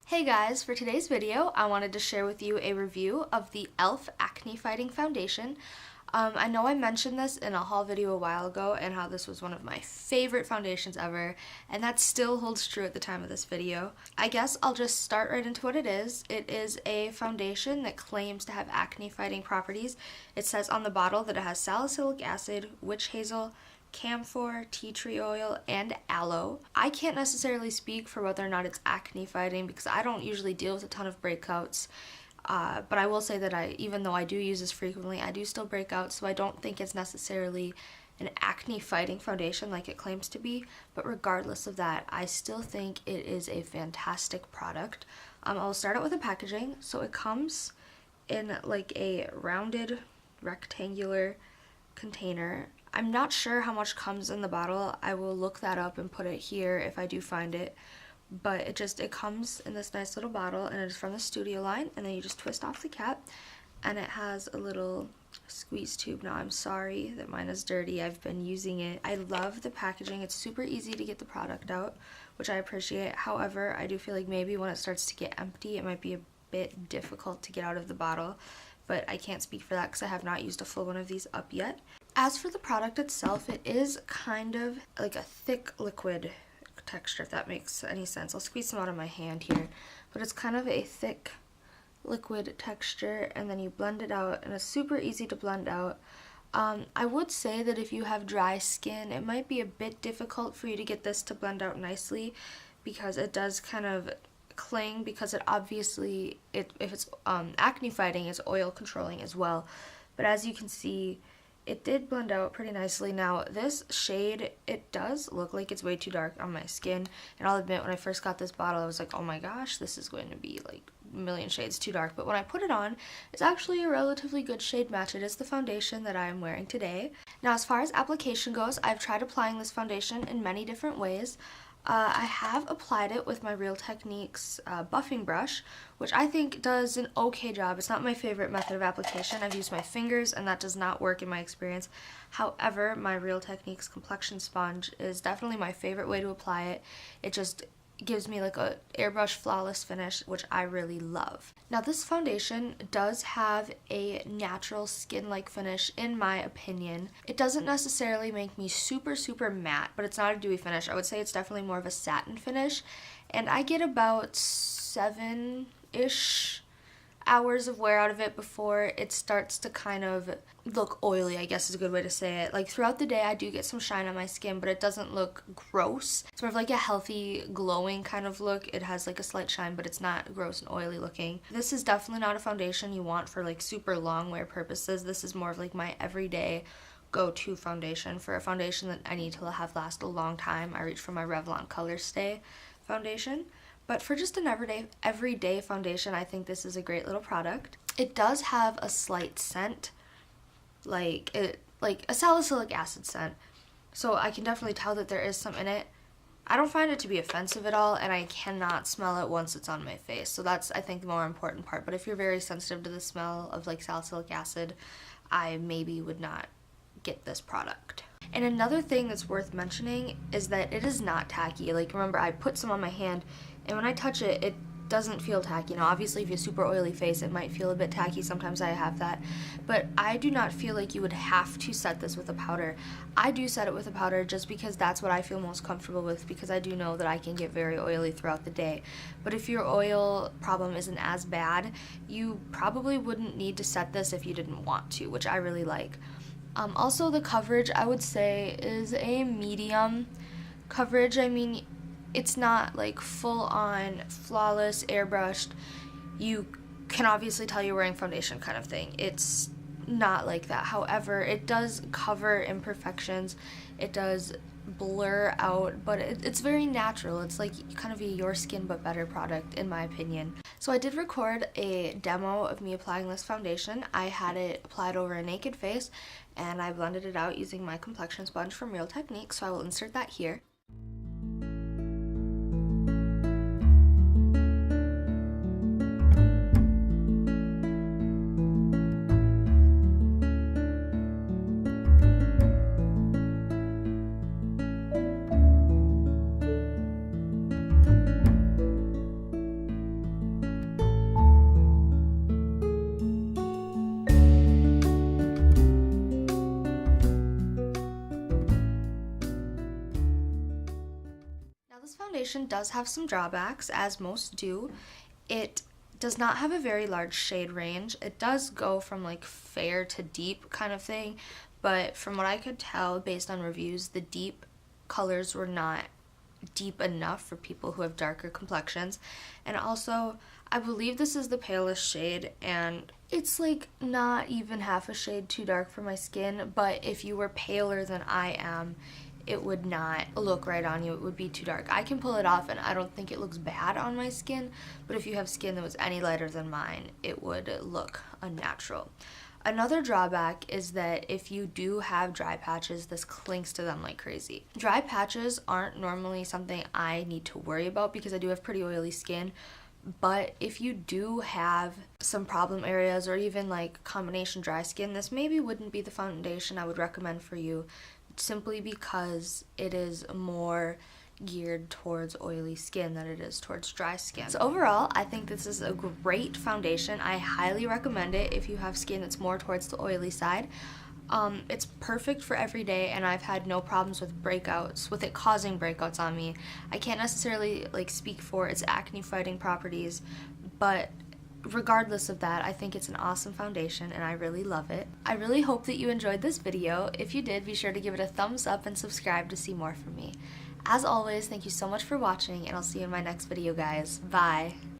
Hey guys, for today's video, I wanted to share with you a review of the e.l.f. Acne Fighting Foundation. I know I mentioned this in a haul video a while ago and how this was one of my favorite foundations ever, and that still holds true at the time of this video. I guess I'll just start right into what it is. It is a foundation that claims to have acne fighting properties. It says on the bottle that it has salicylic acid, witch hazel, camphor, tea tree oil, and aloe. I can't necessarily speak for whether or not it's acne fighting because I don't usually deal with a ton of breakouts. But I will say that even though I do use this frequently, I do still break out, so I don't think it's necessarily an acne fighting foundation like it claims to be. But regardless of that, I still think it is a fantastic product. I'll start out with the packaging. So it comes in like a rounded rectangular container. I'm not sure how much comes in the bottle. I will look that up and put it here if I do find it. But it comes in this nice little bottle, and it is from the Studio line, and then you just twist off the cap, and it has a little squeeze tube. Now I'm sorry that mine is dirty. I've been using it. I love the packaging. It's super easy to get the product out, which I appreciate. However, I do feel like maybe when it starts to get empty, it might be a bit difficult to get out of the bottle, but I can't speak for that because I have not used a full one of these up yet. As for the product itself, it is kind of like a thick liquid texture, if that makes any sense. I'll squeeze some out of my hand here, but it's kind of a thick liquid texture, and then you blend it out, and it's super easy to blend out. I would say that if you have dry skin, it might be a bit difficult for you to get this to blend out nicely because it does kind of cling, because it obviously, if it's acne fighting, it's oil controlling as well. But as you can see, it did blend out pretty nicely. Now, this shade, it does look like it's way too dark on my skin. And I'll admit, when I first got this bottle, I was like, oh my gosh, this is going to be like a million shades too dark. But when I put it on, it's actually a relatively good shade match. It is the foundation that I am wearing today. Now, as far as application goes, I've tried applying this foundation in many different ways. I have applied it with my Real Techniques buffing brush, which I think does an okay job. It's not my favorite method of application. I've used my fingers, and that does not work in my experience. However, my Real Techniques complexion sponge is definitely my favorite way to apply it. It just gives me like a airbrush flawless finish, which I really love. Now, this foundation does have a natural skin-like finish in my opinion. It doesn't necessarily make me super matte, but it's not a dewy finish. I would say it's definitely more of a satin finish, and I get about 7-ish hours of wear out of it before it starts to kind of look oily, I guess is a good way to say it. Like throughout the day, I do get some shine on my skin, but it doesn't look gross. It's more of like a healthy, glowing kind of look. It has like a slight shine, but it's not gross and oily looking. This is definitely not a foundation you want for like super long wear purposes. This is more of like my everyday go-to foundation. For a foundation that I need to have last a long time, I reach for my Revlon Color Stay foundation. But for just an everyday foundation, I think this is a great little product. It does have a slight scent, like a salicylic acid scent. So I can definitely tell that there is some in it. I don't find it to be offensive at all, and I cannot smell it once it's on my face. So that's, I think, the more important part. But if you're very sensitive to the smell of like salicylic acid, I maybe would not get this product. And another thing that's worth mentioning is that it is not tacky. Like, remember, I put some on my hand, and when I touch it, it doesn't feel tacky. Now, obviously, if you have a super oily face, it might feel a bit tacky. Sometimes I have that. But I do not feel like you would have to set this with a powder. I do set it with a powder just because that's what I feel most comfortable with, because I do know that I can get very oily throughout the day. But if your oil problem isn't as bad, you probably wouldn't need to set this if you didn't want to, which I really like. Also, the coverage, I would say, is a medium coverage. I mean, it's not like full-on, flawless, airbrushed. You can obviously tell you're wearing foundation kind of thing. It's not like that. However, it does cover imperfections. It does blur out, but it's very natural. It's like kind of a your skin but better product, in my opinion. So I did record a demo of me applying this foundation. I had it applied over a naked face, and I blended it out using my complexion sponge from Real Techniques, so I will insert that here. foundation does have some drawbacks, as most do. It does not have a very large shade range. It does go from like fair to deep kind of thing, but from what I could tell based on reviews, the deep colors were not deep enough for people who have darker complexions. And also, I believe this is the palest shade, and it's like not even half a shade too dark for my skin, but if you were paler than I am, it would not look right on you. It would be too dark. I can pull it off and I don't think it looks bad on my skin, but if you have skin that was any lighter than mine, it would look unnatural. Another drawback is that if you do have dry patches, this clings to them like crazy. Dry patches aren't normally something I need to worry about because I do have pretty oily skin, but if you do have some problem areas or even like combination dry skin, this maybe wouldn't be the foundation I would recommend for you, simply because it is more geared towards oily skin than it is towards dry skin. So overall, I think this is a great foundation. I highly recommend it if you have skin that's more towards the oily side. It's perfect for every day, and I've had no problems with breakouts, with it causing breakouts on me. I can't necessarily like speak for its acne fighting properties, but regardless of that, I think it's an awesome foundation and I really love it. I really hope that you enjoyed this video. If you did, be sure to give it a thumbs up and subscribe to see more from me. As always, thank you so much for watching, and I'll see you in my next video, guys. Bye!